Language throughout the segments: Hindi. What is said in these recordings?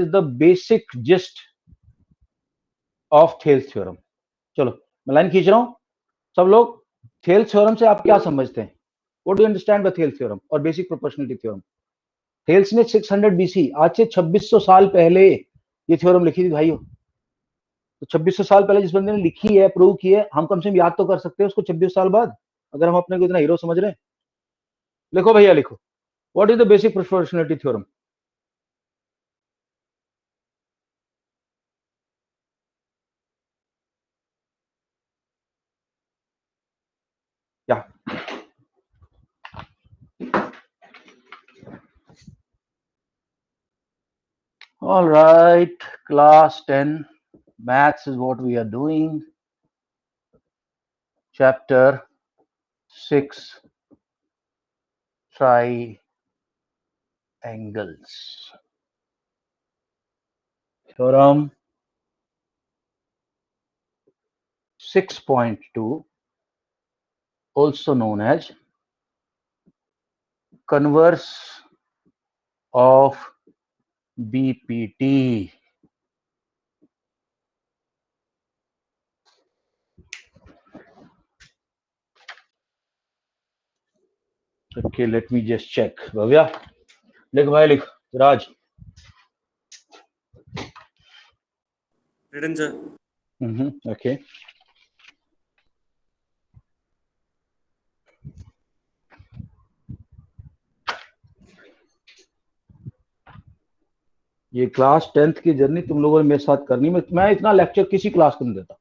Is the basic gist of Thales theorem? चलो मैं लाइन खींच रहा हूं, सब लोग थेल्स थ्योरम से आप क्या समझते हैं? What do you understand by Thales theorem और बेसिक प्रोपोर्शनलिटी थ्योरम? थेल्स ने 600 बीसी, आज से 2600 साल पहले ये थ्योरम लिखी थी भाइयों। तो 2600 साल पहले जिस बंदे ने लिखी है, प्रूव की है, हम कम से कम याद तो कर सकते हैं उसको 26 साल बाद, अगर हम अपने को इतना हीरो समझ रहे हैं। लिखो भैया लिखो, what is the basic proportionality theorem? क्या? All right, class 10, maths is what we are doing. Chapter 6, triangles. Theorem 6.2, also known as converse of BPT. Okay, let me just check. Bhavya, लिख भाई लिख. Raj. Written, sir. Okay. ये क्लास 10th की जर्नी तुम लोगों ने मेरे साथ करनी. मैं इतना लेक्चर किसी क्लास को नहीं देता.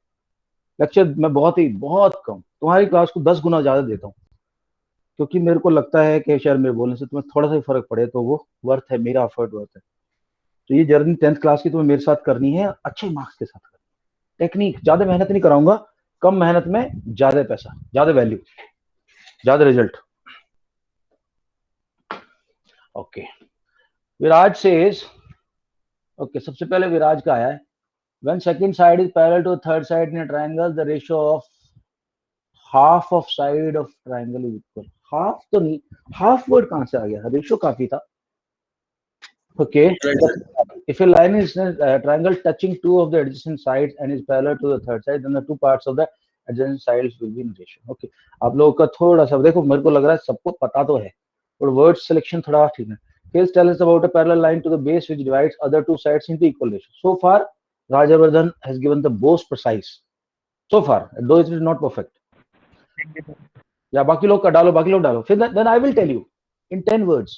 लेक्चर मैं बहुत कम, तुम्हारी क्लास को 10 गुना ज्यादा देता हूँ, क्योंकि मेरे को लगता है कि शायद मेरे बोलने से तुम्हें थोड़ा सा फर्क पड़े तो वो वर्थ है, मेरा एफर्ट वर्थ है. तो ये जर्नी 10th क्लास की तुम्हें मेरे साथ करनी है, अच्छे मार्क्स के साथ करनी. टेक्निक, ज्यादा मेहनत नहीं कराऊंगा, कम मेहनत में ज्यादा पैसा, ज्यादा वैल्यू, ज्यादा रिजल्ट. ओके, विराज सेज. ओके, सबसे पहले विराज का आया है. When second side is parallel to the third side in a triangle, the ratio of half of side of triangle is equal. Half तो नहीं, हाफ वर्ड कहां से आ गया? रेशियो काफी था. Okay. If a line is a triangle touching two of the adjacent sides and is parallel to the third side, then the two parts of the adjacent sides will be in ratio. Okay. आप लोगों का थोड़ा सा देखो, मेरे को लग रहा है सबको पता तो है, और वर्ड सिलेक्शन थोड़ा ठीक है. Please tell us about a parallel line to the base which divides other two sides into equal ratio. So far, Rajavardhan has given the most precise. So far, though it is not perfect. या बाकी लोग का डालो, बाकी लोग डालो, फिर then I will tell you in 10 words.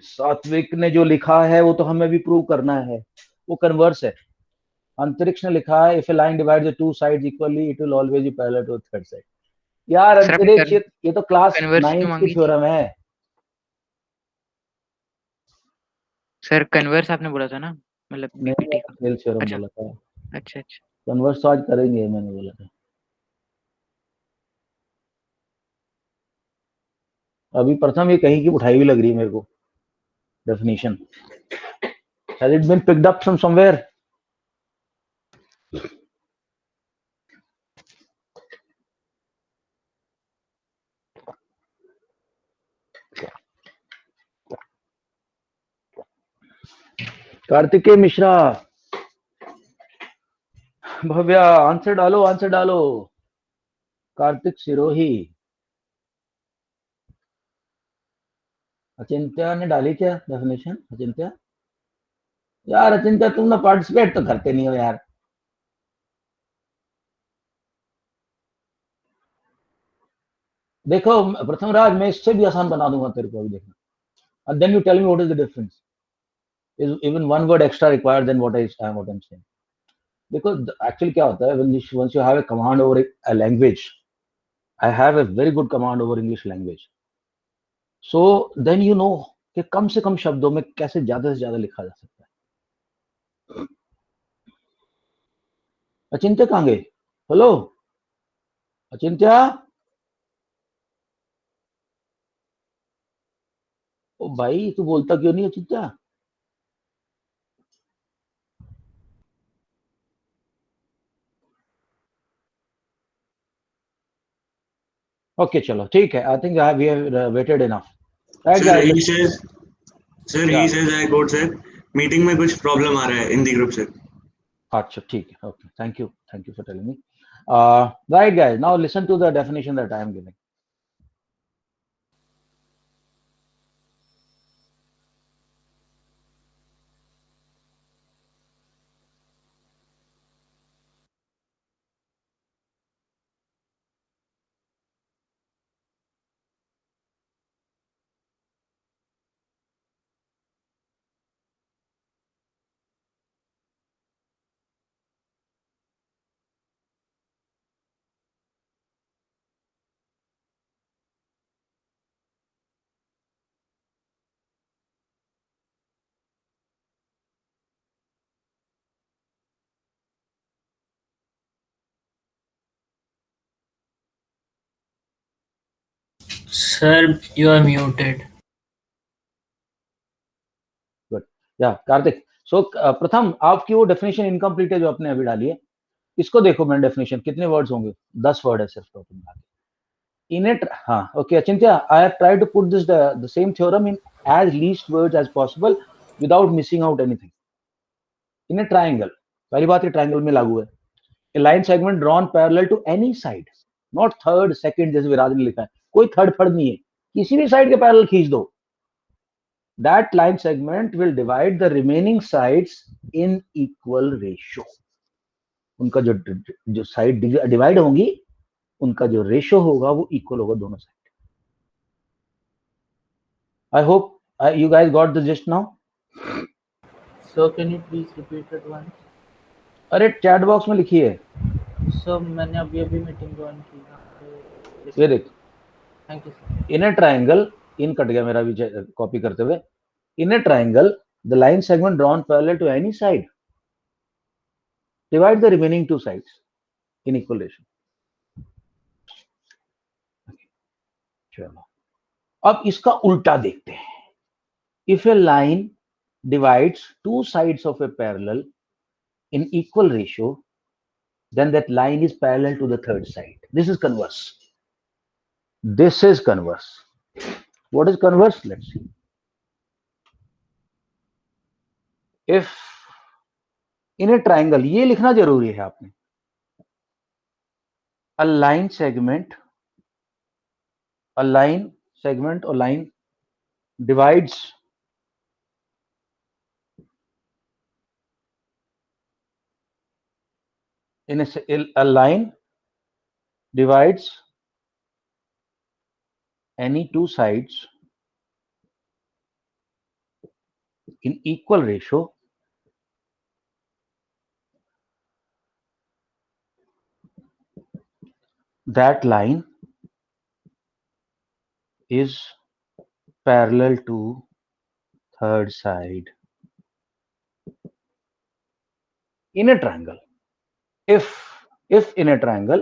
सात्विक ने जो लिखा है वो तो हमें भी प्रूव करना है, वो कन्वर्स है. अंतरिक्ष ने लिखा है if a line divide the two sides equally it will always be parallel to the third side. यार अंतरिक्ष, ये तो क्लास 9th की थ्योरम है. सर कन्वर्स आपने बोला था ना, मतलब बीपीटी का. नहीं, थ्योरम बोला था. अच्छा. कन्वर्स तो आज करेंगे, मैंने बोला था. अभी प्रथम ये कहीं की उठाई हुई लग रही है मेरे को definition. Has it been picked up from somewhere? Kartikeya Mishra, Bhavya, answer डालो, आंसर डालो. कार्तिक सिरोही, अचिंत्या ने डाली क्या डेफिनेशन? अचिंत्या, यार अचिंत्या तुम ना पार्टिसिपेट तो करते नहीं हो यार. देखो प्रथम राज, मैं इससे भी आसान बना दूंगा तेरे को, अभी देखना. And then you tell me what is the difference. Is even one word extra required than what I'm saying. Because actually क्या होता है, once you have a command over a language, I have a very good command over English language. So then you know कि कम से कम शब्दों में कैसे ज्यादा से ज्यादा लिखा जा सकता है. अचिंत्य कहाँ गए? हेलो अचिंत्या. ओ भाई, तू बोलता क्यों नहीं अचिंत्या? ओके चलो ठीक है, I think we have waited enough, right Sir, he guys? says, sir, he says, I quote, sir, meeting में कुछ प्रॉब्लम आ रहा है हिंदी ग्रुप से. अच्छा ठीक है, okay, thank you for telling me. Right guys, now listen to the definition that I am giving. Sir, you are muted. Good. या कार्तिक, सो प्रथम आपकी वो डेफिनेशन इनकम्प्लीट है जो आपने अभी डाली है, इसको देखो. मैंने डेफिनेशन कितने वर्ड्स होंगे? 10 वर्ड है सिर्फ टोटल मिला के. इन इट, हाँ okay Achintya, I have tried to put this the same theorem in as least words as possible without missing out anything. In a triangle, पहली बात ये ट्राइंगल में लागू है. A line segment drawn parallel to any side, not third second जैसे विराज ने लिखा है, कोई थर्ड फर्ड नहीं है, किसी भी साइड के पैरेलल खींच दो. That line segment will divide the remaining sides in equal ratio. उनका जो साइड डिवाइड होंगी, उनका जो रेशियो होगा वो इक्वल होगा दोनों side. I hope you guys got the gist now. So can you please repeat it once? अरे चैट बॉक्स में लिखी है. So मैंने अभी मीटिंग ज्वाइन की है. ये देख, thank you sir. In a triangle, in cut गया मेरा भी कॉपी करते हुए. In a triangle the line segment drawn parallel to any side divide the remaining two sides in equal ratio. चलो अब इसका उल्टा देखते हैं. If a line divides two sides of a parallel in equal ratio, then that line is parallel to the third side. This is converse. This is converse. What is converse? Let's see. If in a triangle, ये लिखना जरूरी है आपने. A line segment or line divides a line divides any two sides in equal ratio that line is parallel to third side in a triangle. If in a triangle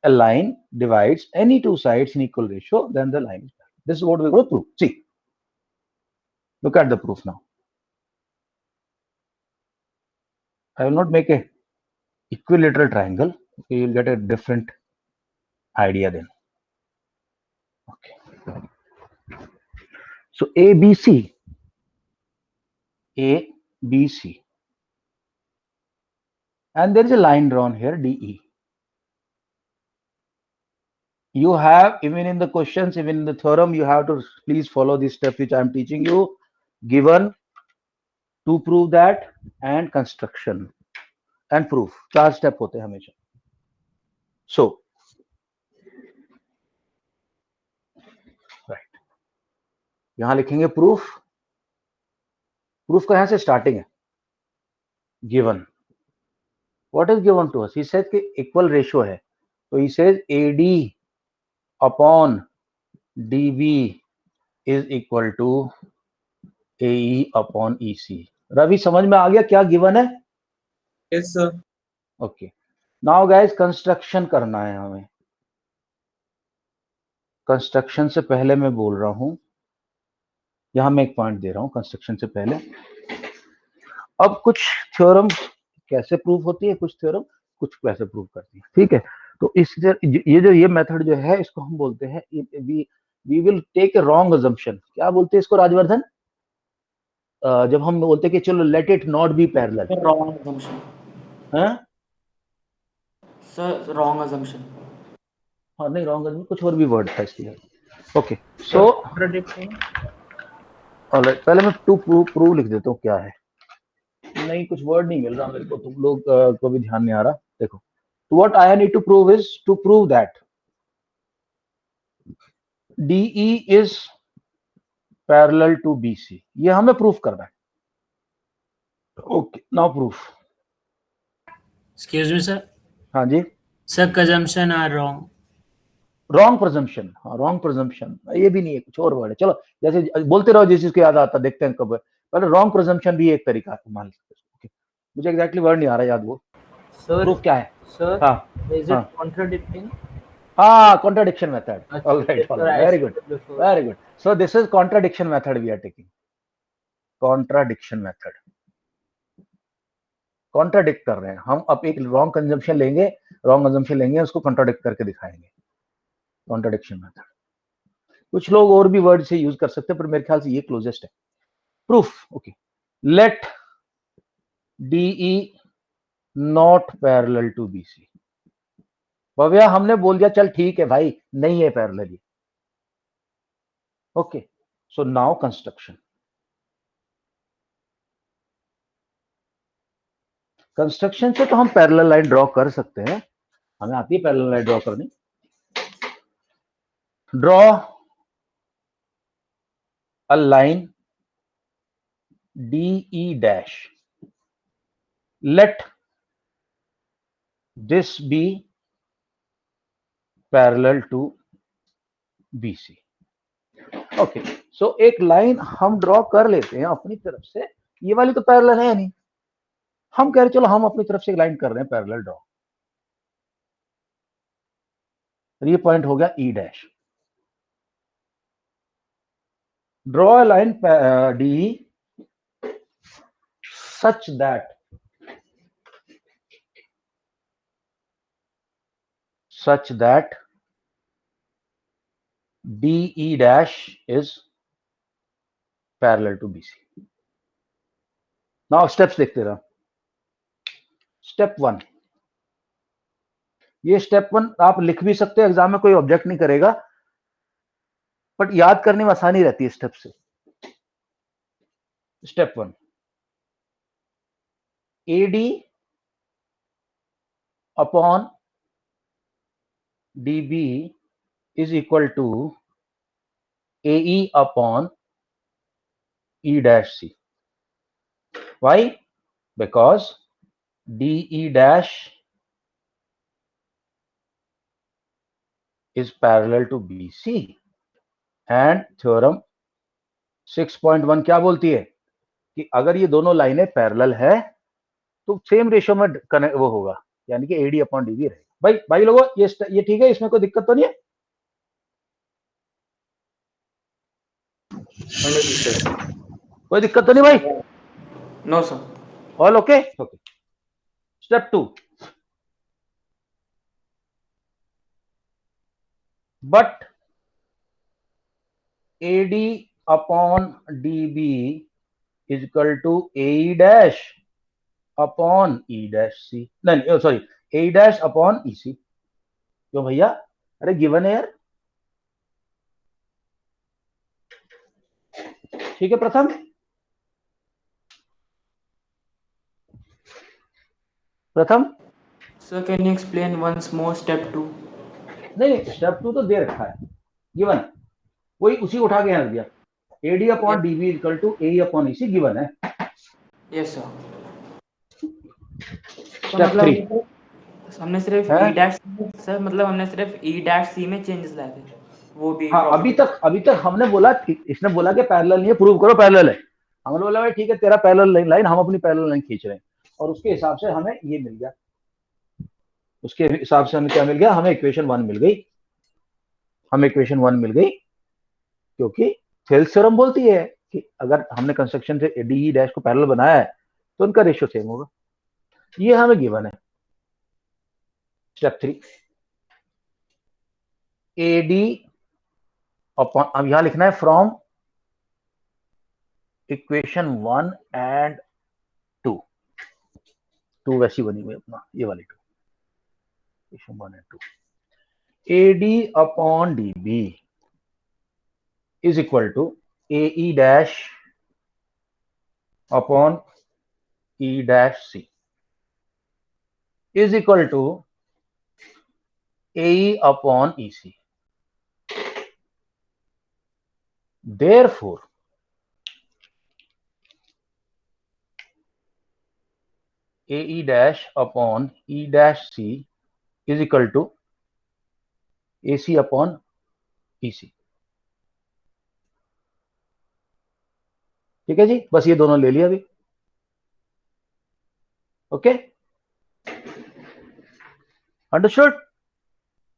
a line divides any two sides in equal ratio, then the line is parallel. This is what we're going to prove. See, look at the proof now. I will not make a equilateral triangle. You will get a different idea then. Okay. So ABC, and there is a line drawn here, DE. You have, even in the questions, even in the theorem, you have to please follow this step which I am teaching you. Given, to prove that, and construction and proof. 4 step होते हैं हमेशा. So, right. यहां लिखेंगे proof. Proof का यहां से starting है. Given. What is given to us? He says कि equal ratio है. So he says AD upon DB is equal to AE upon EC. Ravi समझ में आ गया क्या गिवन है? Yes, sir. Okay. Now guys, construction करना है हमें. कंस्ट्रक्शन से पहले मैं बोल रहा हूं, यहां मैं एक पॉइंट दे रहा हूं कंस्ट्रक्शन से पहले. अब कुछ थ्योरम कैसे प्रूव होती है, कुछ थ्योरम कुछ कैसे प्रूव करती है. ठीक है, तो इस ये मेथड जो है इसको हम बोलते हैं we will take a wrong assumption. क्या बोलते हैं इसको राजवर्धन? जब हम बोलते हैं कि चलो let it not be parallel, wrong assumption हाँ सर, रॉन्ग assumption हाँ नहीं रॉन्ग अजम्पशन कुछ और भी वर्ड था इसलिए। ओके सो contradicting ऑलराइट, पहले मैं टू प्रूव लिख देता हूँ क्या है। नहीं कुछ वर्ड नहीं मिल रहा मेरे को, तुम लोग को भी ध्यान नहीं आ रहा। देखो, what I need to prove is to prove that DE is parallel to BC। ये हमें प्रूफ करना है। Okay now proof. Excuse me, sir. हाँ जी, Sir, assumption are wrong. Wrong presumption. हाँ रॉन्ग प्रेजम्पशन ये भी नहीं है, कुछ और वर्ड है। चलो जैसे बोलते रहो जिस चीज को याद आता, देखते हैं कब। पहले रॉन्ग प्रेजम्पशन भी एक तरीका है, मान लीजिए। मुझे एग्जैक्टली वर्ड नहीं आ रहा याद वो। सर। प्रूफ क्या है? सर, हाँ is हाँ it contradicting? हाँ, contradiction method। अच्छा, All right, sir, I very good, said before. very good. So this is contradiction method we are taking। contradiction method, contradict कर रहे हैं हम। अब एक रॉन्ग कंजम्पशन लेंगे, रॉन्ग अजम्पशन लेंगे, उसको कॉन्ट्राडिक्ट करके दिखाएंगे। Contradiction method. कुछ लोग और भी वर्ड से यूज कर सकते हैं, पर मेरे ख्याल से ये क्लोजेस्ट है। Proof. Okay, let DE not parallel to BC। Bhavya हमने बोल दिया चल ठीक है भाई, नहीं है parallel. Okay, so now construction. Construction से तो हम पैरेलल लाइन ड्रॉ कर सकते हैं, हमें आती है पैरेलल लाइन ड्रॉ करनी। Draw a line DE dash, let this be parallel to BC। Okay, so एक लाइन हम ड्रॉ कर लेते हैं अपनी तरफ से। ये वाली तो पैरेलल है नहीं, हम कह रहे चलो हम अपनी तरफ से एक लाइन कर रहे हैं पैरेलल ड्रॉ। ये पॉइंट हो गया E dash. Draw a line DE such that DE dash is parallel to BC। Now steps देखते रहो। स्टेप 1, ये स्टेप 1 आप लिख भी सकते हो, एग्जाम में कोई ऑब्जेक्ट नहीं करेगा, बट याद करने में आसानी रहती है स्टेप से। Step 1, AD upon DB is equal to AE upon E dash C। Why? Because DE dash is parallel to BC and theorem 6.1 क्या बोलती है कि अगर ये दोनों लाइनें पैरेलल है तो सेम रेशियो में कनेक्ट वो होगा, यानी कि AD अपॉन DB रहेगा। भाई लोगों ये ठीक है, इसमें कोई दिक्कत तो नहीं है? कोई दिक्कत तो नहीं भाई? No, sir. All okay? Okay. Step 2, but AD upon DB is equal to AE dash upon E dash C। नहीं sorry, AE dash upon EC। क्यों भैया? अरे गिवन है यार। ठीक है प्रथम? प्रथम Sir, can you explain once more step 2? नहीं, स्टेप 2 तो दे रखा है, गिवन, वही उसी उठा के यहाँ दिया। AD upon DB is equal to AE upon EC given है। Yes, sir. स्टेप 3, हमने सिर्फ है? E dash सर, मतलब हमने सिर्फ E dash C में चेंजेस लाए थे, वो भी हाँ अभी तक हमने बोला, इसने बोला कि पैरेलल नहीं है, प्रूव करो पैरेलल है। हमने बोला भाई ठीक है, तेरा पैरेलल लाइन, हम अपनी पैरेलल लाइन खींच रहे हैं, और उसके हिसाब से हमें ये मिल गया। उसके हिसाब से हमें क्या मिल गया? हमें इक्वेशन 1 मिल गई। हमें इक्वेशन 1 मिल गई क्योंकि थेल्स थ्योरम बोलती है कि अगर हमने कंस्ट्रक्शन से DE डैश को पैरेलल बनाया है तो उनका रेशियो सेम होगा। ये हमें गिवन है। स्टेप 3, AD अपॉन, अब यहां लिखना है फ्रॉम इक्वेशन 1 एंड 2 वैसी बनी हुई अपना, ये वाली 2, equation 1 and 2, AD upon DB is equal to AE dash upon E dash C is equal to AE upon EC. Therefore, AE dash upon E dash C is equal to AC upon EC. ठीक है जी, बस ये दोनों ले लिया अभी. Okay, understood?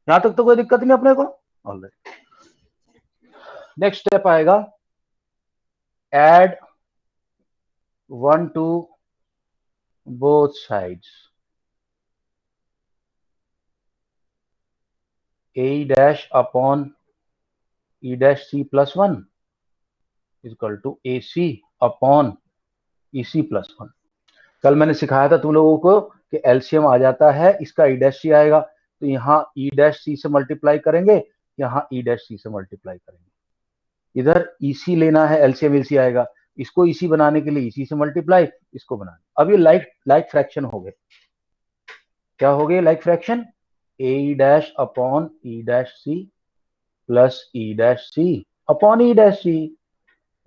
यहां तक तो कोई दिक्कत नहीं अपने को. ऑलराइट, नेक्स्ट स्टेप आएगा add 1 to both sides. AE dash upon E dash C plus 1 is equal to AC upon EC plus 1. कल मैंने सिखाया था तुम लोगों को कि एलसीएम आ जाता है, इसका ई डैश सी आएगा, तो यहाँ ई डैश सी से मल्टीप्लाई करेंगे, यहाँ ई डैश सी से मल्टीप्लाई करेंगे. इधर ईसी लेना है, एलसीएम एलसी आएगा, इसको ईसी बनाने के लिए ईसी से मल्टीप्लाई, इसको बनाने. अब ये लाइक फ्रैक्शन हो गए. क्या हो गए like fraction? A dash upon E dash C plus E dash C upon E dash C.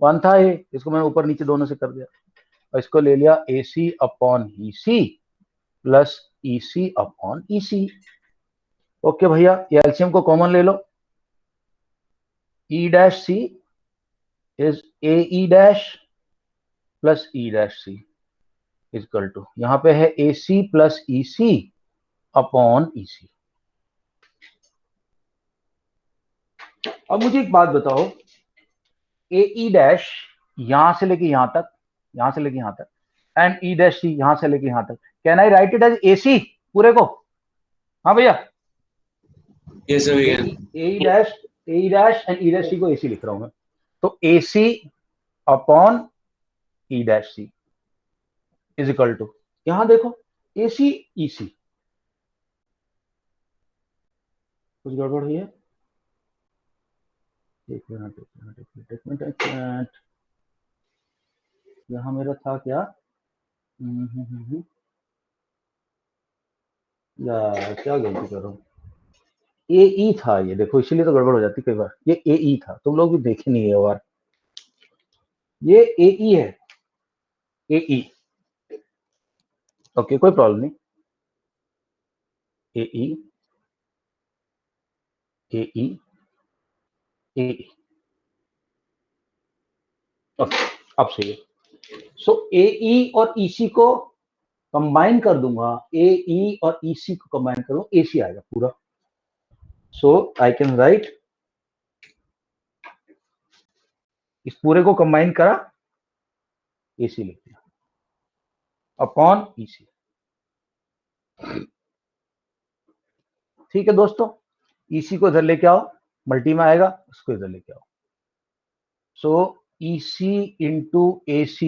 One था ये, इसको मैंने ऊपर नीचे दोनों से कर दिया, और इसको ले लिया AC upon EC plus EC upon EC. Okay भैया, ये एलसीएम को कॉमन ले लो. E dash C is AE dash plus E dash C equal to, यहां पे है AC plus EC upon EC. अब मुझे एक बात बताओ, AE डैश यहां से लेके यहां तक, यहां से लेके यहां तक, एंड E डैश C यहां से लेके यहां तक, can I write it as AC पूरे को? हाँ भैया, Yes, sir, we can. AE dash and E dash C को AC लिख रहा हूं मैं, तो AC upon E dash C is equal to, यहां देखो AC EC. कुछ गड़बड़ हुई है? एक मिनट, यहां मेरा था क्या? यार क्या गलती कर रहा हूँ, AE था ये, देखो इसीलिए तो गड़बड़ हो जाती कई बार. ये AE था, तुम लोग भी देखे नहीं है बार, ये AE है, AE. ओके, कोई प्रॉब्लम नहीं. AE AE AE. ओके, अब सही है. सो AE और EC को कंबाइन कर दूंगा, AE और EC को कंबाइन करूंगा, AC आएगा पूरा. सो आई कैन राइट, इस पूरे को कंबाइन करा, AC लिख दिया अपॉन EC. ठीक है दोस्तों, EC को इधर लेके आओ, मल्टी में आएगा, उसको इधर लेके आओ. So EC into AC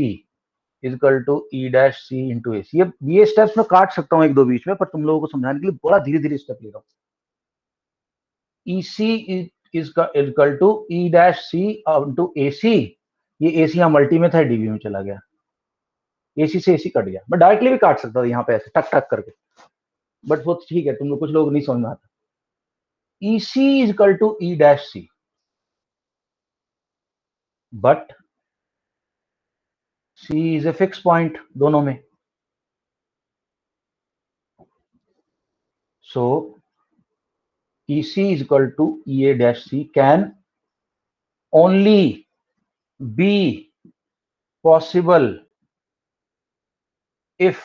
is equal to E dash C into AC. ये स्टेप्स में काट सकता हूं एक दो बीच में, पर तुम लोगों को समझाने के लिए बड़ा धीरे धीरे स्टेप ले रहा हूं. EC is equal to E dash C into AC. ये AC यहाँ मल्टी में था, डीबी में चला गया, AC से AC कट गया. मैं डायरेक्टली भी काट सकता था यहाँ पे ऐसे टक टक करके, बट वो ठीक है, तुम लोग कुछ लोग नहीं समझ में आता. EC is equal to E dash C, but C is a fix point दोनों में. सो EC is equal to EA dash C can only be possible if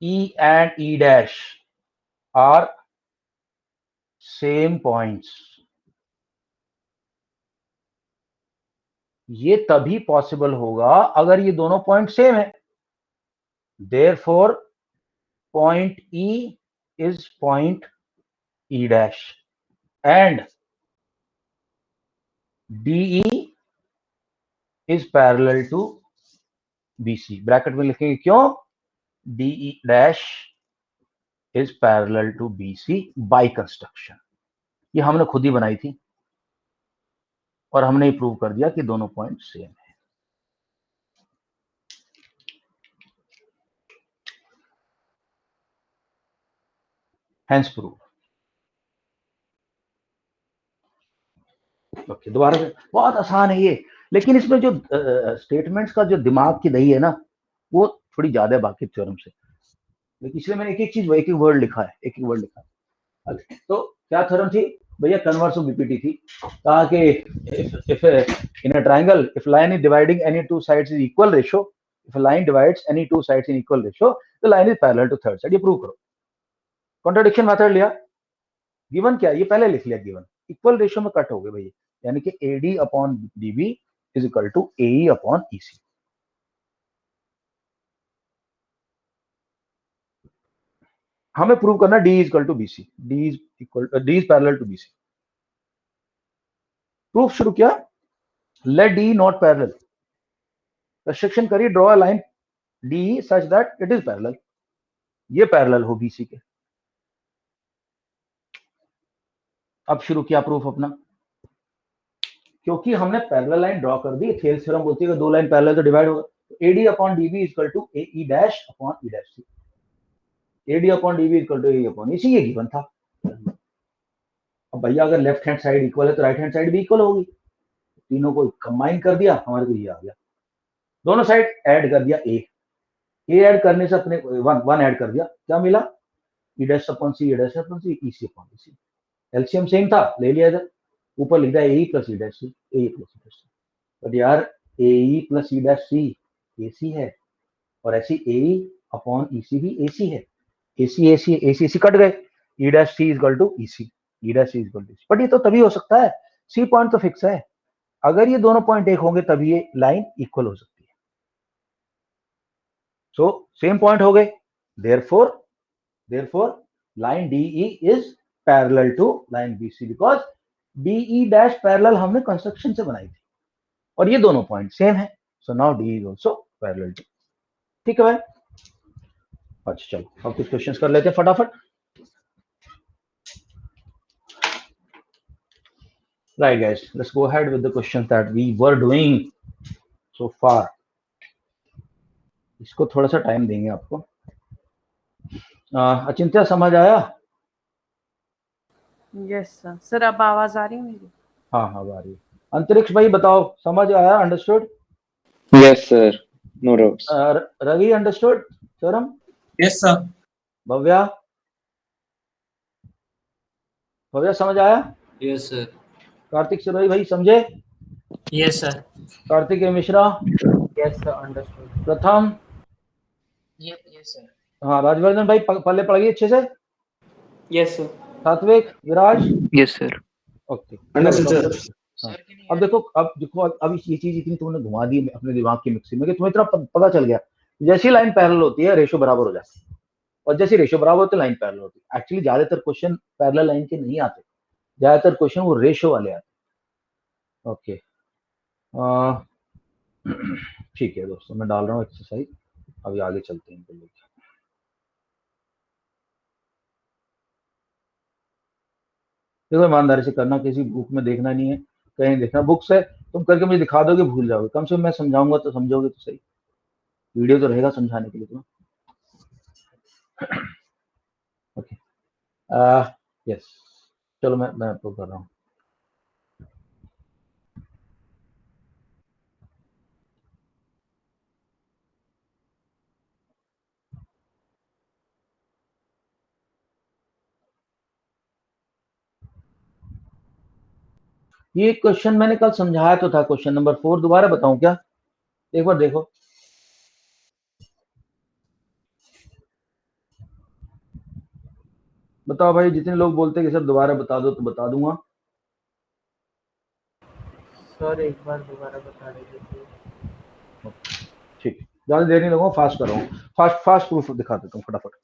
E and E dash are same points. ये तभी पॉसिबल होगा अगर ये दोनों पॉइंट सेम है. Therefore, point E is point E dash. and DE is parallel to BC। Bracket में लिखेंगे क्यों? DE dash is parallel to BC by construction। ये हमने खुद ही बनाई थी और हमने ही प्रूव कर दिया कि दोनों पॉइंट सेम है। Hence proof। ओके, दोबारा से, बहुत आसान है ये, लेकिन इसमें जो स्टेटमेंट्स का जो दिमाग की दही है ना, वो थोड़ी ज्यादा है बाकी थ्योरम से। लेकिन इसलिए मैंने एक एक चीज, एक एक वर्ड लिखा है, एक एक वर्ड लिखा है। तो क्या थ्योरम थी भैया? कन्वर्स ऑफ बीपीटी थी। कहा कि if in a triangle if line is dividing any two sides is equal ratio, if a line divides any two sides in equal ratio, the line is parallel to third side। ये प्रूव करो। कॉन्ट्राडिक्शन मेथड लिया, गिवन क्या, ये पहले लिख लिया, गिवन इक्वल रेशियो में कट हो गए भैया, यानी कि AD upon DB is equal to AE upon EC। हमें प्रूव करना D is equal to BC, D is parallel to BC। Proof शुरू किया, let D not parallel, restriction करिए, draw a line DE such that it is parallel, ये पैरेलल हो BC के। अब शुरू किया प्रूफ अपना, क्योंकि हमने पैरेलल लाइन ड्रॉ कर दी, थेल्स थ्योरम बोलती है कि दो लाइन पैरेलल तो डिवाइड होगा, AD upon DB equal to AE dash upon E dash C। AD upon DB equal to AE upon EC, ये गिवन था। अब भैया अगर लेफ्ट हैंड साइड इक्वल है तो राइट हैंड साइड भी इक्वल होगी, तीनों को कंबाइन कर दिया, हमारे को ये आ गया। दोनों साइड ऐड कर दिया, ए ऐड करने से अपने वन ऐड कर दिया, क्या मिला? E dash upon C, E dash upon C, EC upon EC। LCM same था, ले लिया इधर, ऊपर लिख दिया AE plus E dash C, AE plus E dash C। But यार AE plus E dash C AC है, और ऐसी AE अपॉन EC भी AC है, AC कट गए, E dash C is equal to EC, E dash C is equal to EC। But ये तो तभी हो सकता है, C पॉइंट तो फिक्स है, अगर ये दोनों पॉइंट एक होंगे तभी ये लाइन इक्वल हो सकती है। सो सेम पॉइंट हो गए, therefore line DE is parallel to line BC because DE dash parallel हमने कंस्ट्रक्शन से बनाई थी और ये दोनों पॉइंट सेम है, so now DE is also parallel to। ठीक है भाई, अच्छा चलो अब कुछ क्वेश्चंस कर लेते हैं फटाफट। Right guys, let's go ahead with the questions that we were doing so far। इसको थोड़ा सा टाइम देंगे आपको। अचिंत्य समझ आया? Yes sir. सर अब आवाज आ रही है मेरी? हाँ हाँ आ रही है। अंतरिक्ष भाई बताओ, समझ आया? Understood? Yes, sir. No doubts. Ravi understood theorem? Yes, sir. Bhavya समझ आया? Yes, sir. कार्तिक सिरोही भाई समझे? Yes, sir. Kartik Mishra? Yes sir, understood. Pratham? Yes sir. हाँ राजवर्धन भाई पल्ले पड़ गई अच्छे से? Yes sir. Satvik, Viraj? Yes sir. Okay understood sir. हाँ। अब देखो अब ये चीज इतनी तुमने घुमा दी अपने दिमाग की मिक्सी में कि तुम्हें इतना पता चल गया, जैसी लाइन पैरेलल होती है रेशियो बराबर हो जाती है, और जैसी रेशियो बराबर होती है लाइन पैरेलल होती है। एक्चुअली ज्यादातर क्वेश्चन पैरेलल लाइन के नहीं आते, ज्यादातर क्वेश्चन वो रेशियो वाले आते। ओके ठीक है दोस्तों, मैं डाल रहा हूँ एक्सरसाइज, अभी आगे चलते हैं। देखो ईमानदारी से करना, किसी बुक में देखना नहीं है, कहीं देखना। बुक से तुम करके मुझे दिखा दोगे भूल जाओगे, कम से कम मैं समझाऊंगा तो समझोगे तो सही, वीडियो तो रहेगा समझाने के लिए तुम्हें। ओके यस चलो मैं आपको कर रहा हूँ। ये क्वेश्चन मैंने कल समझाया तो था, क्वेश्चन नंबर 4 दोबारा बताऊं क्या? एक बार देखो, बताओ भाई, जितने लोग बोलते हैं कि सर दोबारा बता दो तो बता दूंगा। सर एक बार दोबारा बता दीजिए। ठीक, ज्यादा देर नहीं लगूंगा, फास्ट कर रहा हूँ, फास्ट प्रूफ दिखा देता हूँ फटाफट।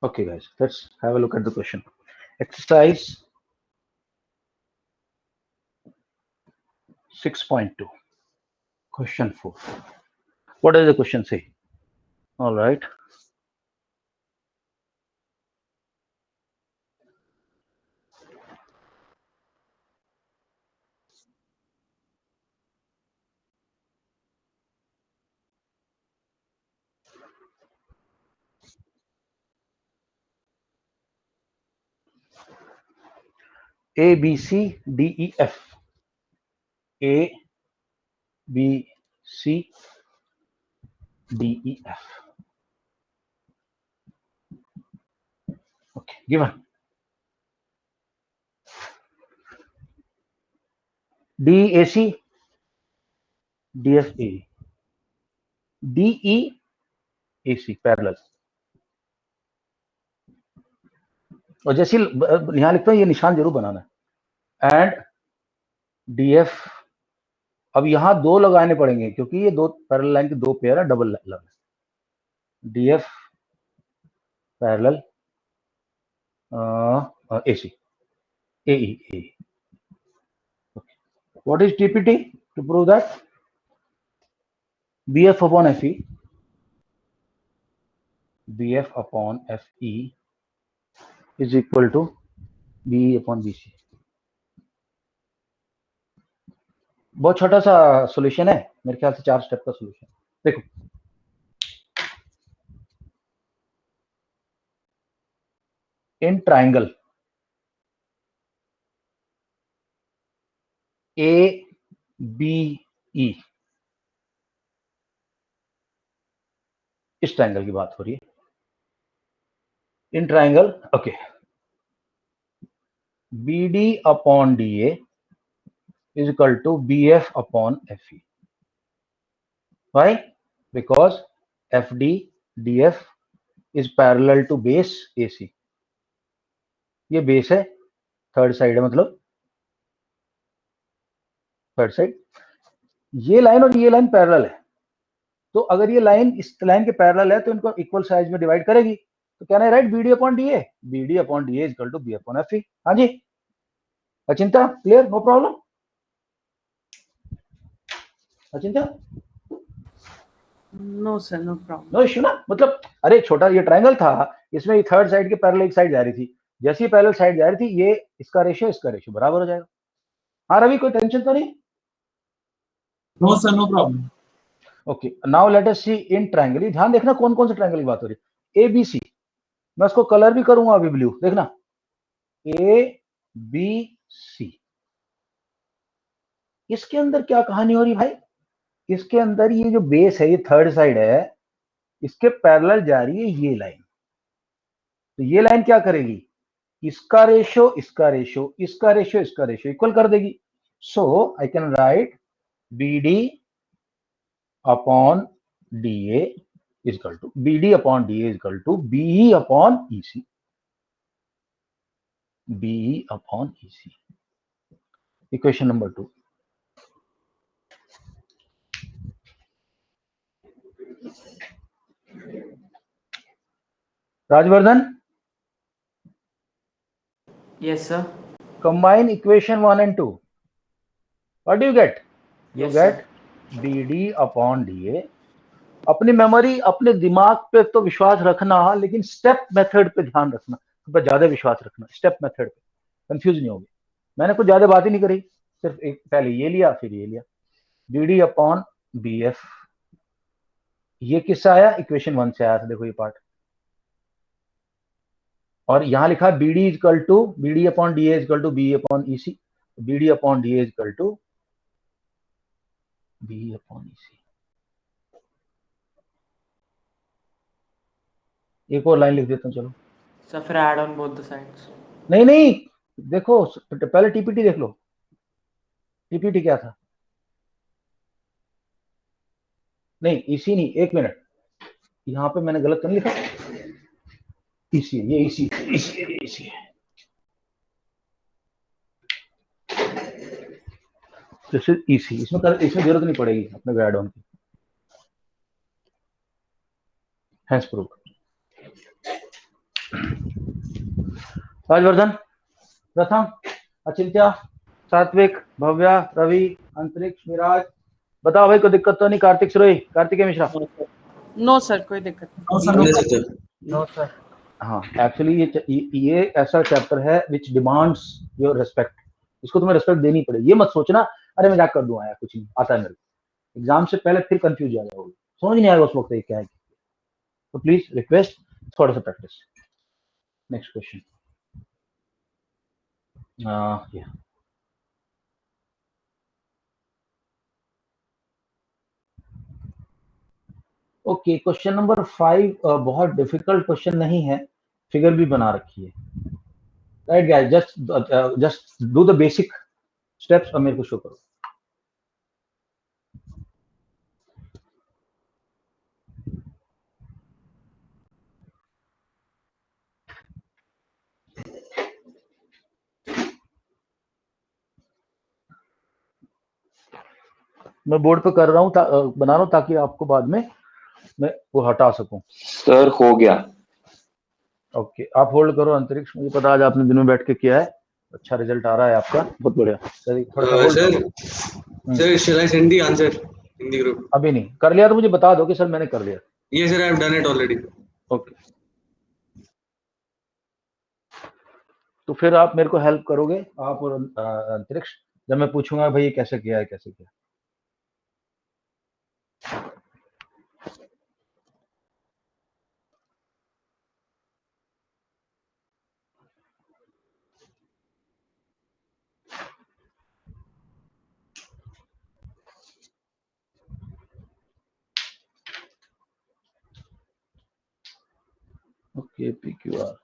Okay, guys, let's have a look at the question. Exercise 6.2, question 4. What does the question say? All right. A, B, C, D, E, F. A, B, C, D, E, F. Okay, given. D, A, C, D, F, A, D, E, A, C, parallel. और जैसे यहां लिखता हूं, ये निशान जरूर बनाना है. एंड डी एफ, अब यहां दो लगाने पड़ेंगे क्योंकि ये दो पैरेलल लाइन के दो पेयर है, double line. D F parallel AC, AE, AE. Okay. What is TPT? To prove that BF upon FE, BF upon FE is equal to BE upon BC. बहुत छोटा सा सॉल्यूशन है, मेरे ख्याल से 4 स्टेप का सॉल्यूशन. देखो, इन ट्राइंगल ABE, इस ट्राइंगल की बात हो रही है. In triangle, okay, BD upon DA is equal to BF upon FE. Why? Because FD DF is parallel to base AC. ये बेस है, थर्ड साइड है, मतलब थर्ड साइड. ये लाइन और ये लाइन पैरेलल है, तो अगर ये लाइन इस लाइन के पैरेलल है तो इनको इक्वल साइज में डिवाइड करेगी. तो क्या है, right, BD upon DA, BD upon DA is equal to B upon FE. हाँ जी, Achinta, clear, no problem. Achinta, no sir, no problem. No issue ना. मतलब अरे छोटा ये ट्राइंगल था, इसमें थर्ड साइड के पैरेलल एक साइड जा रही थी, जैसी ही पैरेलल साइड जा रही थी, ये इसका रेशियो बराबर हो जाएगा. हाँ रवि, कोई टेंशन तो नहीं? No sir, no problem. Okay, now let us see in triangle. ध्यान देखना कौन कौन से ट्राइंगल की बात हो रही है. ABC, मैं उसको कलर भी करूंगा अभी ब्लू. देखना, ABC, इसके अंदर क्या कहानी हो रही भाई. इसके अंदर ये जो बेस है, ये थर्ड साइड है, इसके पैरेलल जा रही है ये लाइन. तो ये लाइन क्या करेगी, इसका रेशियो इसका रेशियो इसका रेशियो इसका रेशियो इक्वल कर देगी. So I can write BD upon DA is equal to BD upon DA is equal to BE upon EC. BE upon EC. Equation number 2. Rajvardhan, Yes, sir. combine equation 1 and 2. What do you get? You Yes, get BD upon DA. अपनी मेमोरी, अपने दिमाग पे तो विश्वास रखना, लेकिन स्टेप मेथड पे ध्यान रखना, पर ज्यादा विश्वास रखना. स्टेप मेथड पे कंफ्यूज नहीं होगी. मैंने कुछ ज्यादा बात ही नहीं करी, सिर्फ एक पहले ये लिया फिर ये लिया. BD अपॉन BF, ये किससे आया, इक्वेशन 1 से आया था. देखो ये पार्ट, और यहां लिखा BD equal to BD upon DA equal to BE upon EC. BD upon DA equal to BE upon EC. एक और लाइन लिख देता हूं, चलो. So फिर add on both the sides. नहीं नहीं, देखो पहले TPT देख लो. TPT क्या था, नहीं EC नहीं, एक मिनट, यहाँ पे मैंने गलत तो नहीं लिखा. EC, ये EC, EC है. This is EC. इसमें जरूरत नहीं पड़ेगी अपने को ऐड ऑन की. Hence prove. राजवर्धन प्रथम, अचिंत्य, सात्विक, भव्या, रवि, अंतरिक्ष, विराज। बताओ भाई, कोई दिक्कत तो नहीं? कार्तिक सुरई, कार्तिकेय मिश्रा। नो सर, कोई दिक्कत नहीं। No sir, no Yes, problem. sir. हाँ, एक्चुअली ये ऐसा चैप्टर है विच डिमांड्स योर रिस्पेक्ट। इसको तुम्हें रिस्पेक्ट देनी पड़ेगी। ये मत सोचना अरे मैं क्या कर दूंगा, यार कुछ नहीं आता है मेरे को। एग्जाम से पहले फिर कंफ्यूज हो जाओगे, समझ नहीं आएगा उस वक्त ये क्या है। तो प्लीज रिक्वेस्ट, थोड़ा सा practice. Next question. Okay, question number 5 बहुत डिफिकल्ट क्वेश्चन नहीं है, फिगर भी बना रखी है। Right guys, just do the basic steps और मेरे को शो करो। मैं बोर्ड पे कर रहा हूँ, बना रहा हूँ ताकि आपको बाद में मैं वो हटा सकूं। सर हो गया। ओके, आप होल्ड करो अंतरिक्ष। मुझे पता आज आपने दिन में बैठ के किया है, अच्छा रिजल्ट आ रहा है आपका, बहुत बढ़िया। चलिए थोड़ा सा होल्ड Sir, करो। sir, shall I send the answer in the group? अभी नहीं कर लिया तो मुझे बता दो कि सर मैंने कर लिया। Yes, sir, I have done it already. Okay, तो फिर आप मेरे को हेल्प करोगे, आप और अंतरिक्ष, जब मैं पूछूंगा भाई ये कैसे किया है, कैसे किया। Okay, P Q R.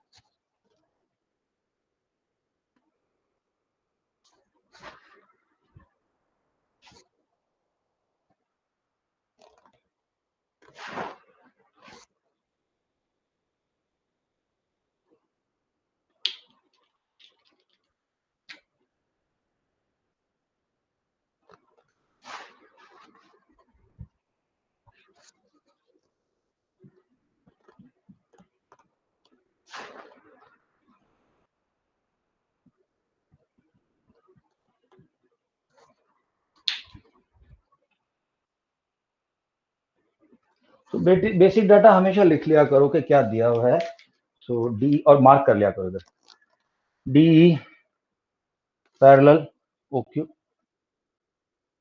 तो बेसिक डाटा हमेशा लिख लिया करो कि क्या दिया हुआ है। सो डी, और मार्क कर लिया करो इधर, D parallel O Q,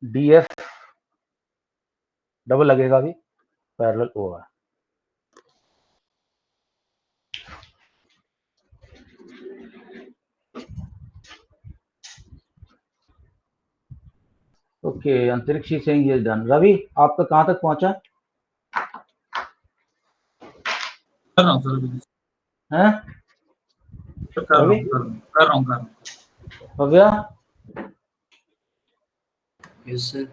D F double लगेगा अभी, पैरेलल ओ आर। ओके, अंतरिक्ष सिंह ये डन। रवि आपका कहाँ तक पहुंचा कर रहा हूँ सर, है? कर रहा रवि, हूँ, कर रहा हूँ। भव्या यस सर,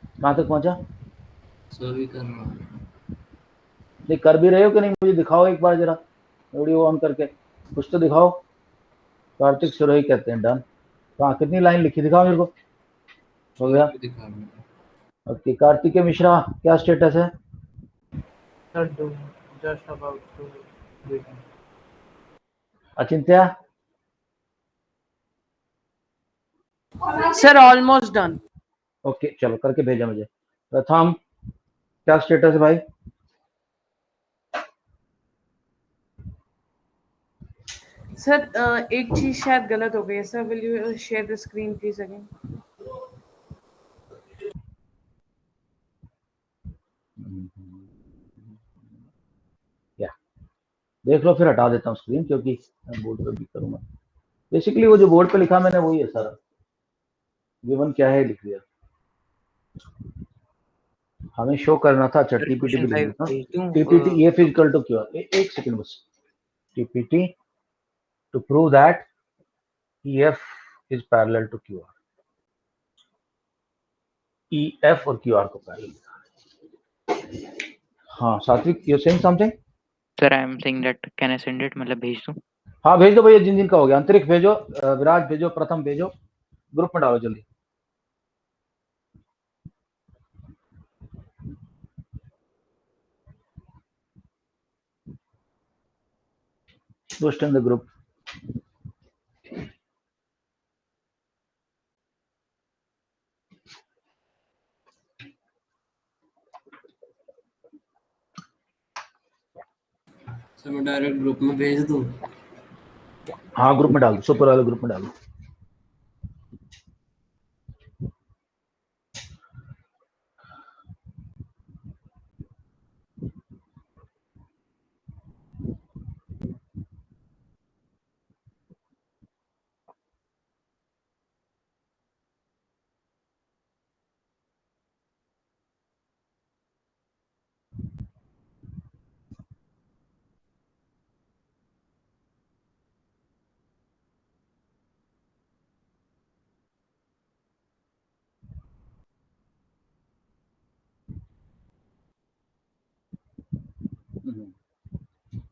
कहाँ तक पहुंचा? सर भी कर रहा हूँ। नहीं कर भी रहे हो कि नहीं, मुझे दिखाओ एक बार जरा वीडियो ऑन करके, कुछ तो दिखाओ। कार्तिक सुरही कहते हैं, डन। कहाँ, कितनी लाइन लिखी, दिखाओ मेरे को। हो गया। भी दिखा रहा हूँ। ओके, कार्तिकेय मिश्रा क्या स्टेटस है? Sir do just about to. Achintya sir almost done. Okay, चलो करके भेजा मुझे। प्रथम क्या स्टेटस है भाई? सर एक चीज शायद गलत हो गई है sir, will you share the screen please again? क्या देख लो, फिर हटा देता हूँ स्क्रीन, क्योंकि मैं बोर्ड पे भी करूंगा। बेसिकली वो जो बोर्ड पे लिखा मैंने वही है सारा, गिवन क्या है लिख दिया, हमें शो करना था। अच्छा, सर टीपीटी क्वेश्चन भी लिख 5 देता हूँ। भेज दूं? टीपीटी ये फिजिकल टू क्यू, एक सेकंड बस। TPT to prove that EF is parallel to QR. EF और QR को पैरेलल लिखा। हाँ Satvik, you saying something? Sir I am saying that can I send it, मतलब भेज दूं? हाँ भेज दो भैया, जिन जिन का हो गया। अंतरिक्ष भेजो, विराज भेजो, प्रथम भेजो, ग्रुप में डालो जल्दी। Post in the group. Sir मैं डायरेक्ट ग्रुप में भेज दूं? हाँ ग्रुप में डाल दो, सुपर वाले ग्रुप में डाल दो।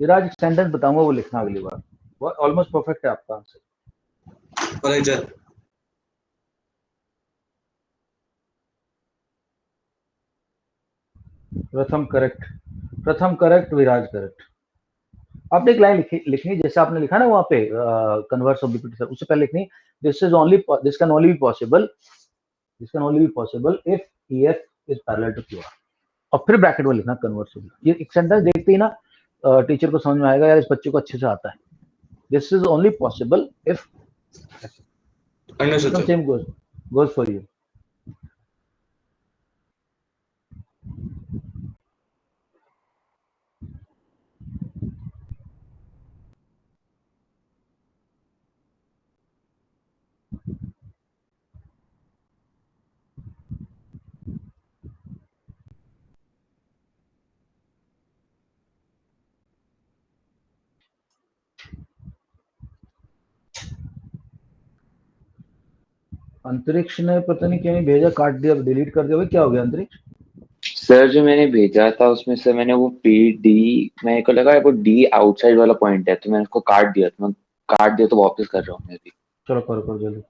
विराज एक सेंटेंस बताऊंगा, वो लिखना अगली बार। वो ऑलमोस्ट परफेक्ट है आपका आंसर। Alright sir. प्रथम करेक्ट, विराज करेक्ट। आपने एक लाइन लिखनी जैसे आपने लिखा ना वहां पे कन्वर्स ऑफ बीपीटी सर, उससे पहले लिखनी this can only be possible if EF is parallel to QR, और फिर ब्रैकेट में लिखना कन्वर्स ऑफ। ये एक सेंटेंस देखते ही ना टीचर को समझ में आएगा यार इस बच्चे को अच्छे से आता है। This is only possible if, understood sir. Same goes for you। अंतरिक्ष ने पता नहीं क्यों नहीं भेजा, काट दिया, डिलीट कर दिया, भाई क्या हो गया अंतरिक्ष? सर जो मैंने भेजा था उसमें सर मैंने वो पी डी, मेरे को लगा वो डी आउटसाइड वाला पॉइंट है तो मैंने उसको काट दिया, तो मैं काट दिया तो वापस कर रहा हूँ मैं अभी। चलो करो जल्दी।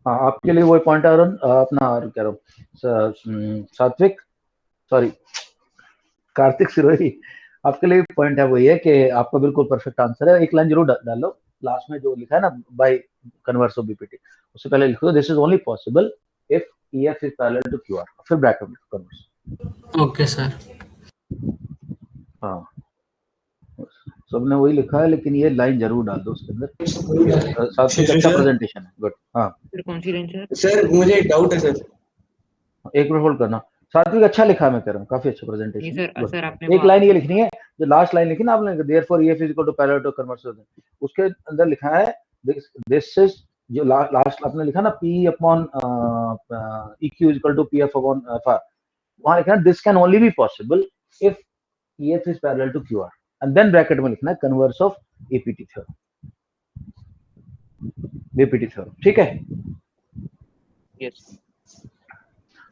हाँ आपके लिए वो पॉइंट है अरुण, अपना कह रहा हूँ सात्विक, सॉरी कार्तिक सिरोही, आपके लिए पॉइंट है वो ये कि आपका बिल्कुल परफेक्ट आंसर है। एक लाइन जरूर डालो लास्ट में जो लिखा है ना बाय कन्वर्स ऑफ बीपीटी, उससे पहले लिखो this is only possible if EF is parallel to QR, फिर ब्रैकेट में कन्वर्स। Okay sir. हाँ सबने वही लिखा है, लेकिन ये लाइन जरूर डाल दो उसके अंदर। सात्विक अच्छा प्रेजेंटेशन है, गुड। हाँ सर कौन सी लाइन सर? सर मुझे एक डाउट है सर। एक मिनट होल्ड करना। सात्विक अच्छा लिखा है, मैं कह रहा हूँ काफी अच्छा नहीं प्रेजेंटेशन। सर आपने एक लाइन ये लिखनी है, जो लास्ट लाइन लिखी ना आपने, therefore EF is equal to parallel to converse, उसके अंदर लिखा है दिस इज, जो लास्ट आपने लिखा ना P upon EQ is equal to P F upon F R, वहां लिखा है this can only be possible if EF is parallel to QR, and then bracket में लिखना है converse of APT theorem, BPT theorem, ठीक है? यस।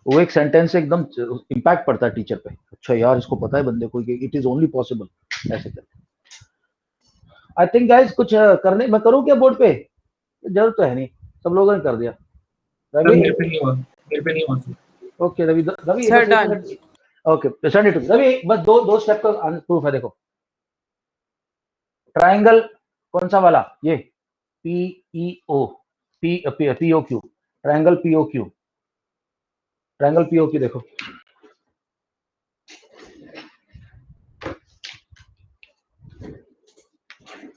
वो एक सेंटेंस से एकदम इम्पैक्ट पड़ता है टीचर पे, अच्छा यार इसको पता है बंदे को कि इट इज ओनली पॉसिबल, ऐसे करके। आई थिंक गाइस कुछ करने, मैं करूं क्या बोर्ड पे? जरूरत तो है नहीं, सब लोगों ने कर दिया। सर रवि मेरे पे नहीं हुआ सर। ओके रवि Sir, बस done. Okay send it to Ravi, बस दो स्टेप का प्रूफ है। देखो ट्रायंगल कौन सा वाला, ये PEO PO Q, triangle POQ, triangle POQ देखो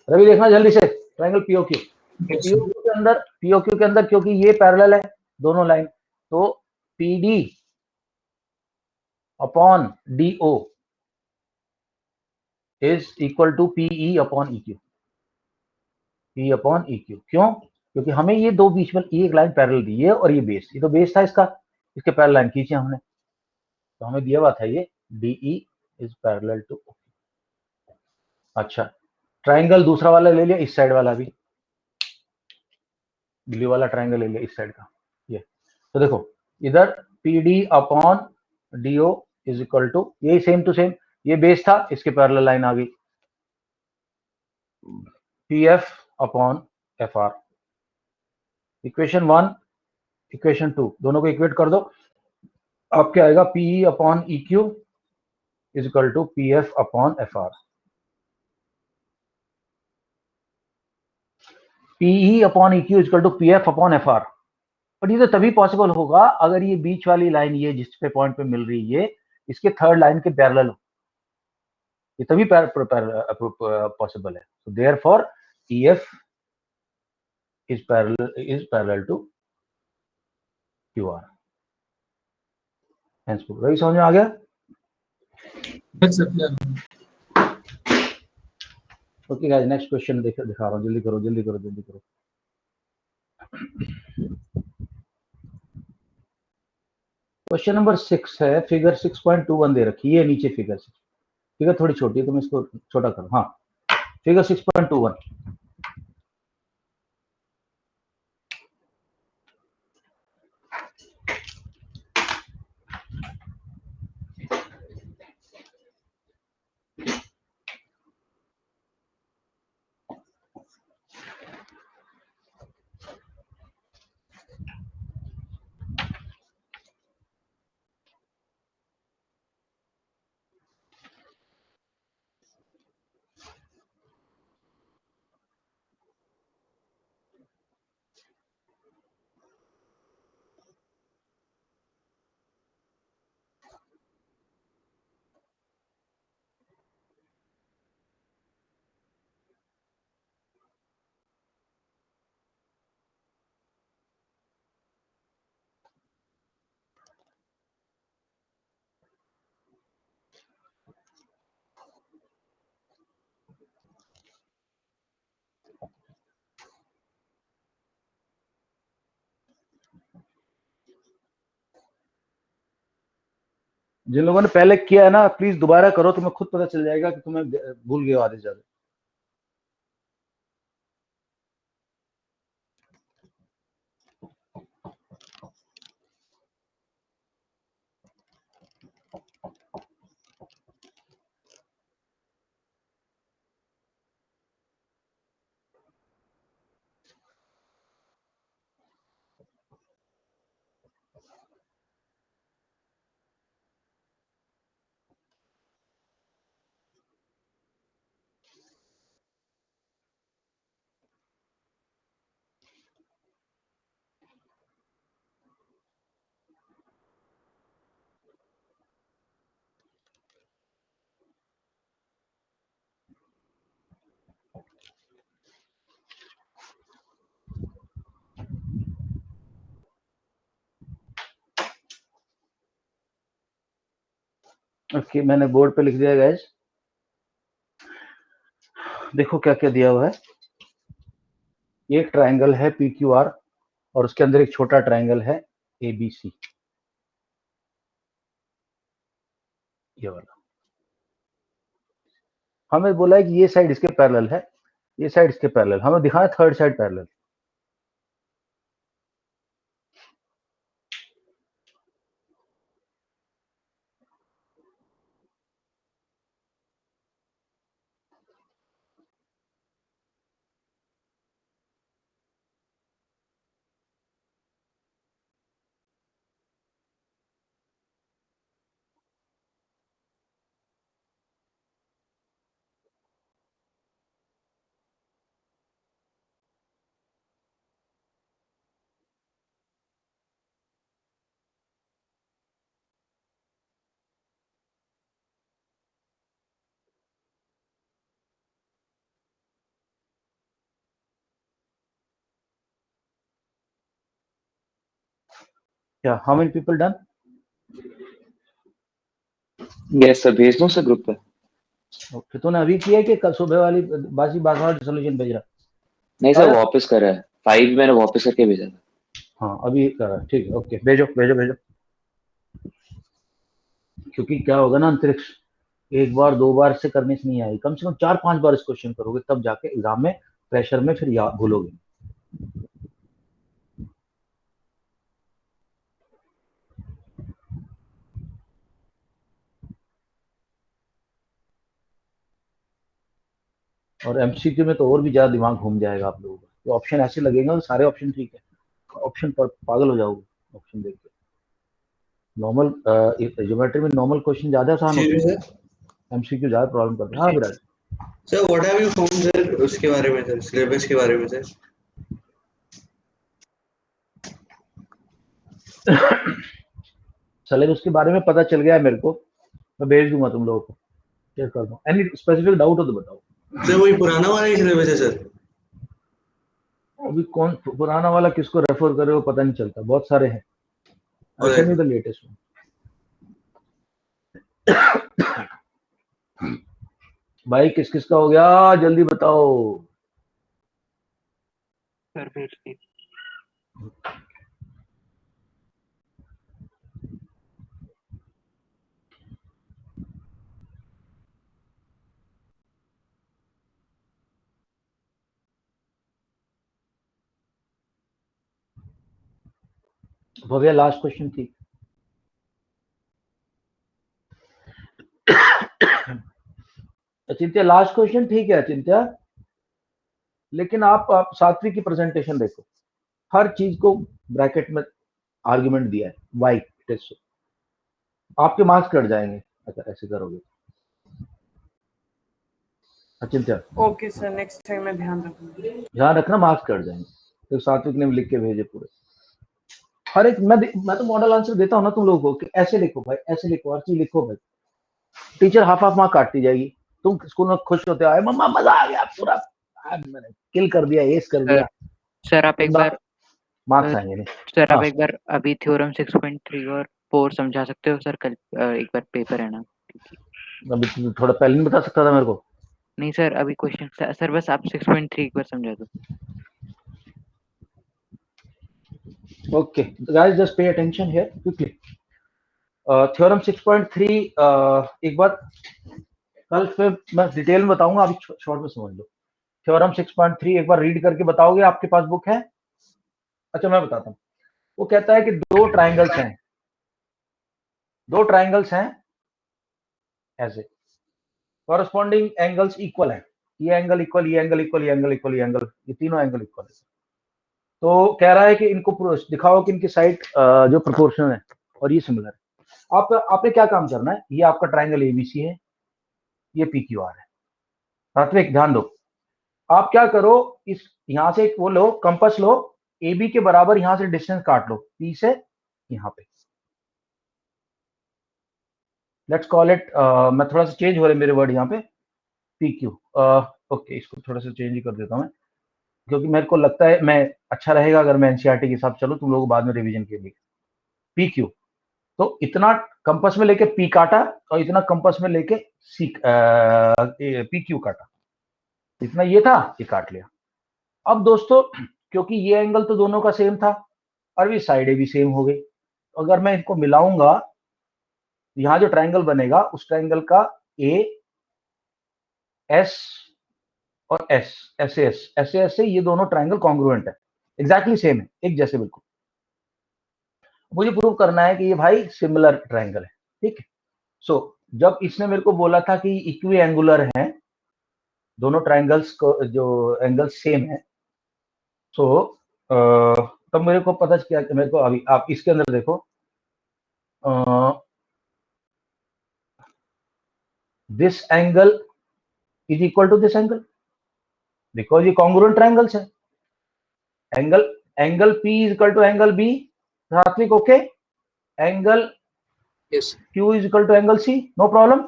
रवि, देखना जल्दी से, ट्रायंगल पीओक्यू। पीओक्यू के अंदर क्योंकि ये पैरेलल है दोनों लाइन, तो PD upon DO is equal to PE upon EQ, P upon EQ. क्यों? क्योंकि हमें ये दो बीच में एक लाइन पैरेलल दी है, और ये बेस, ये तो बेस था इसका, इसके पैरेलल लाइन खींची हमने, तो हमें दिया हुआ था ये डीई इज पैरेलल टू। अच्छा ट्रायंगल दूसरा वाला ले लिया, इस साइड वाला भी, ब्लू वाला ट्रायंगल ले लिया इस साइड का, ये तो देखो इधर P D upon DO is equal to, ये सेम टू सेम, ये बेस था, इसके पैरेलल लाइन आ गई P F upon F R. Equation 1 equation 2 दोनों को इक्वेट कर दो, आपके आएगा PE upon E Q is equal to P F upon F R. PE upon E Q is equal to P F upon F R. But ये तो तभी पॉसिबल होगा अगर ये बीच वाली लाइन ये जिस पे पॉइंट पे मिल रही है इसके थर्ड लाइन के पैरेलल हो, ये तभी पॉसिबल है। so therefore EF is parallel to QR। Hence Ravi समझ में आ गया? Yes, sir, clear। Okay guys, next question दिखा रहा हूँ, जल्दी करो जल्दी करो जल्दी करो। क्वेश्चन नंबर 6 है, फिगर 6.21 दे रखी है नीचे। फिगर थोड़ी छोटी है तो मैं इसको छोटा करूँ। हाँ, फिगर 6.21। जिन लोगों ने पहले किया है ना, प्लीज दोबारा करो, तुम्हें खुद पता चल जाएगा कि तुम्हें भूल गए हो आधे से ज्यादा। ओके, मैंने बोर्ड पे लिख दिया गाइस। देखो क्या क्या दिया हुआ है। ये एक ट्रायंगल है पी क्यू आर और उसके अंदर एक छोटा ट्रायंगल है ए बी सी, ये वाला। हमें बोला है कि ये साइड इसके पैरेलल है, ये साइड इसके पैरेलल, हमें दिखाना थर्ड साइड पैरेलल। क्या how many people done? Yes sir, भेज दूं सर ग्रुप पे? ओके, तूने अभी किया है कि कल सुबह वाली बासी बात वाला सोल्यूशन भेज रहा? नहीं सर, अरे! वापस करा है। 5 मैंने वापस करके भेजा था। हाँ, अभी करा, ठीक है। ओके, भेजो भेजो भेजो। क्योंकि क्या होगा ना, अंतरिक्ष एक बार दो बार से करने से नहीं आएगी, कम से कम 4-5 बार इस क्वेश्चन करोगे तब जाके एग्जाम में प्रेशर में फिर याद भूलोगे। और एमसीक्यू में तो और भी ज्यादा दिमाग घूम जाएगा आप लोगों का। तो ऑप्शन ऐसे लगेगा तो सारे ऑप्शन ठीक है, ऑप्शन पर पागल हो जाओगे ऑप्शन देख के। नॉर्मल ज्योमेट्री में नॉर्मल क्वेश्चन ज्यादा आसान होते Excuse me, हैं, sir. एमसीक्यू ज्यादा प्रॉब्लम करते हैं। हाँ विराज, Sir, what have you found, sir? उसके बारे में सर, सिलेबस के बारे में सर. सिलेबस के बारे में पता चल गया है मेरे को, मैं भेज दूंगा तुम लोगों को, शेयर कर दूँ। एनी स्पेसिफिक डाउट हो तो बताओ। सर वही पुराना वाला ही सिलेबस है सर. अभी कौन पुराना वाला किसको रेफर करे वो पता नहीं चलता, बहुत सारे हैं। I send you the latest one. भाई किस किस का हो गया जल्दी बताओ। सर भेज दी। भव्या लास्ट क्वेश्चन थी। अचिंत्य लास्ट क्वेश्चन ठीक है अचिंत्य, लेकिन आप सात्विक की प्रेजेंटेशन देखो, हर चीज को ब्रैकेट में आर्गुमेंट दिया है, वाई इट इज सो, आपके मार्क्स कट जाएंगे अगर ऐसे करोगे। अचिंत्य ओके सर, नेक्स्ट टाइम मैं ध्यान रखूंगी। ध्यान रखना, मार्क्स कट जाएंगे। तो सात्विक ने लिख के भेजे पूरे, हर एक मैं तो मॉडल आंसर देता हूँ ना तुम लोगों को कि ऐसे लिखो भाई, ऐसे लिखो, हर चीज लिखो भाई। टीचर हाफ हाफ मार्क काटती जाएगी, तुम स्कूल में खुश होते हो, मम्मा मजा आ गया, पूरा मैंने किल कर दिया, एस कर दिया। सर आप एक बार मार्क्स आएंगे नहीं। सर आप हाँ। एक बार अभी थ्योरम 6.3 और 4 समझा सकते हो सर? कल एक बार पेपर है ना, अभी तुम थोड़ा पहले नहीं बता सकता था मेरे को? नहीं सर अभी क्वेश्चन सर बस आप 6.3 एक बार समझा दो। Okay, guys, just pay attention here quickly. Theorem 6.3 एक बार कल फिर मैं डिटेल में बताऊंगा, अभी शॉर्ट में समझ लो। थ्योरम 6.3 एक बार रीड करके बताओगे, आपके पास बुक है? अच्छा मैं बताता हूँ। वो कहता है कि दो ट्राइंगल्स हैं ऐसे, कॉरस्पॉन्डिंग एंगल्स इक्वल है, ये एंगल इक्वल, ये एंगल इक्वल, ये एंगल इक्वल, ये एंगल, ये तीनों एंगल इक्वल है। तो कह रहा है कि इनको दिखाओ कि इनकी साइड जो प्रोपोर्शनल है और ये सिमिलर है। आपने क्या काम करना है, ये आपका ट्राइंगल एबीसी है, ये पीक्यूआर है। सात्विक ध्यान दो, आप क्या करो, इस यहां से वो लो, कंपास लो, ए बी के बराबर यहां से डिस्टेंस काट लो, पी से यहां पे, लेट्स कॉल इट, मैं थोड़ा सा चेंज हो रहे मेरे वर्ड यहाँ पे, पी क्यू। ओके, इसको थोड़ा सा चेंज ही कर देता हूँ मैं, क्योंकि मेरे को लगता है मैं अच्छा रहेगा अगर मैं एनसीईआरटी के हिसाब चलूँ, तुम लोग बाद में रिवीजन के लिए। पी क्यू, तो इतना कंपास में लेके पी काटा और इतना कंपास में लेके सी पी क्यू काटा, इतना ये था, ये काट लिया। अब दोस्तों क्योंकि ये एंगल तो दोनों का सेम था और ये साइडें भी सेम हो गई, अगर मैं इनको मिलाऊंगा, यहां जो ट्राइंगल बनेगा उस ट्राइंगल का ए एस और एस एस से ये दोनों ट्राइंगल कॉन्ग्रुएंट है, एग्जैक्टली सेम है, एक जैसे बिल्कुल। मुझे प्रूव करना है कि ये भाई सिमिलर ट्राइंगल है, ठीक है। सो जब इसने मेरे को बोला था कि इक्वी एंगुलर है, दोनों ट्राइंगल्स को जो एंगल सेम है, सो तब मेरे को पता क्या, मेरे को अभी आप इसके अंदर देखो, this angle is equal to this angle, because ये कॉन्ग्रुएंट ट्राइंगल्स है। Angle P is equal to angle B, Satvik okay, angle yes Q is equal to angle C, no problem.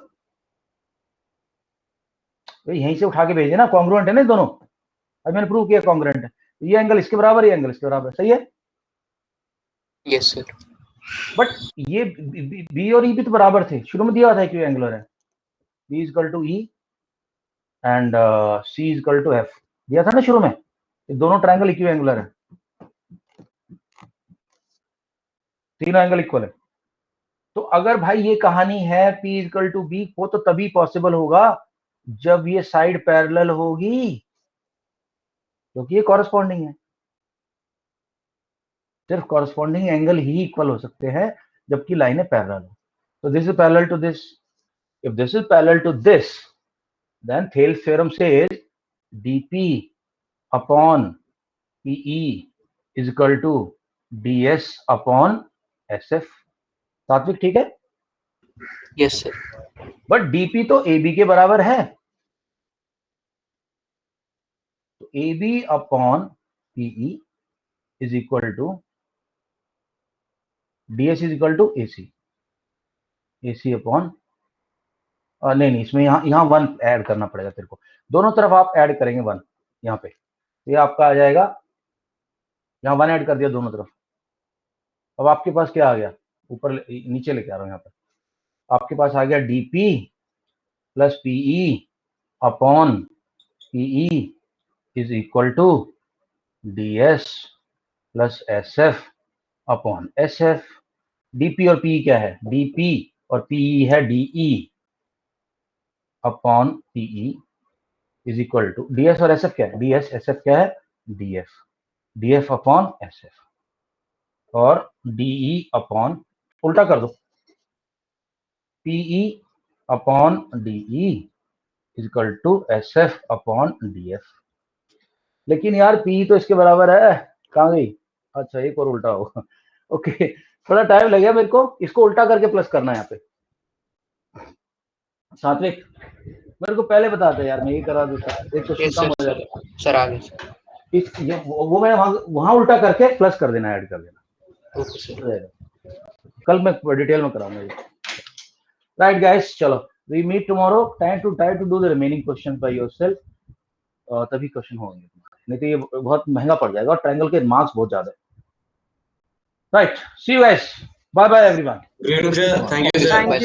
यहीं से उठा के भेजे ना, कॉन्ग्रुएंट है ना दोनों, अब मैंने प्रूव किया कॉन्ग्रुएंट है, ये एंगल इसके बराबर, ये एंगल इसके बराबर, सही है। यस सर बट ये बी और ई भी तो बराबर थे, शुरू में दिया था क्यों एंगुलर है, B is equal to E and C is equal to F, दिया था ना शुरू में, ये दोनों ट्राइंगल इक्वी एंगुलर है, तीनों एंगल इक्वल है। तो अगर भाई ये कहानी है P is equal to B, वो तो तभी पॉसिबल होगा जब ये साइड पैरेलल होगी, क्योंकि ये कॉरेस्पॉन्डिंग है, सिर्फ कॉरेस्पॉन्डिंग एंगल ही इक्वल हो सकते हैं जबकि लाइनें पैरेलल हो। तो this is parallel to this, if this is parallel to this, then Thales theorem says dp upon pe is equal to ds upon sf, Satvik ठीक है? Yes sir. बट डीपी तो AB के बराबर है, तो AB upon PE is equal to DS is equal to AC upon नहीं, इसमें यहाँ 1 ऐड करना पड़ेगा तेरे को, दोनों तरफ आप ऐड करेंगे 1 यहाँ पे, ये आपका आ जाएगा, यहाँ 1 ऐड कर दिया दोनों तरफ। अब आपके पास क्या आ गया, ऊपर नीचे लेके आ रहा हूँ, यहाँ पे आपके पास आ गया DP plus PE upon PE is equal to DS plus SF upon SF। DP और PE क्या है, DP और PE है DE upon PE is equal to DS और SF क्या है, DS SF क्या है, DF अपॉन SF और DE अपॉन, उल्टा कर दो, PE upon DE is equal to SF upon DF। लेकिन यार PE तो इसके बराबर है, कहाँ गई, अच्छा एक और उल्टा होगा। ओके, थोड़ा टाइम लगेगा मेरे को, इसको उल्टा करके प्लस करना है यहाँ पे। सात्विक मेरे को पहले बता दे यार, मैं ये करा दूसरा, एक क्वेश्चन यस कम हो सर जाता। सर आगे सर। वो मैं वहां उल्टा करके प्लस कर देना, ऐड कर देना, ओके सर। कल मैं डिटेल में कराऊंगा। राइट गाइस, चलो we meet tomorrow, try to do the remaining question by yourself, तभी क्वेश्चन होंगे, नहीं तो ये बहुत महंगा पड़ जाएगा और ट्रायंगल के मार्क्स बहुत ज्यादा है। Right, see you guys, bye bye everyone. Great, sir. Thank you, sir. Thank you.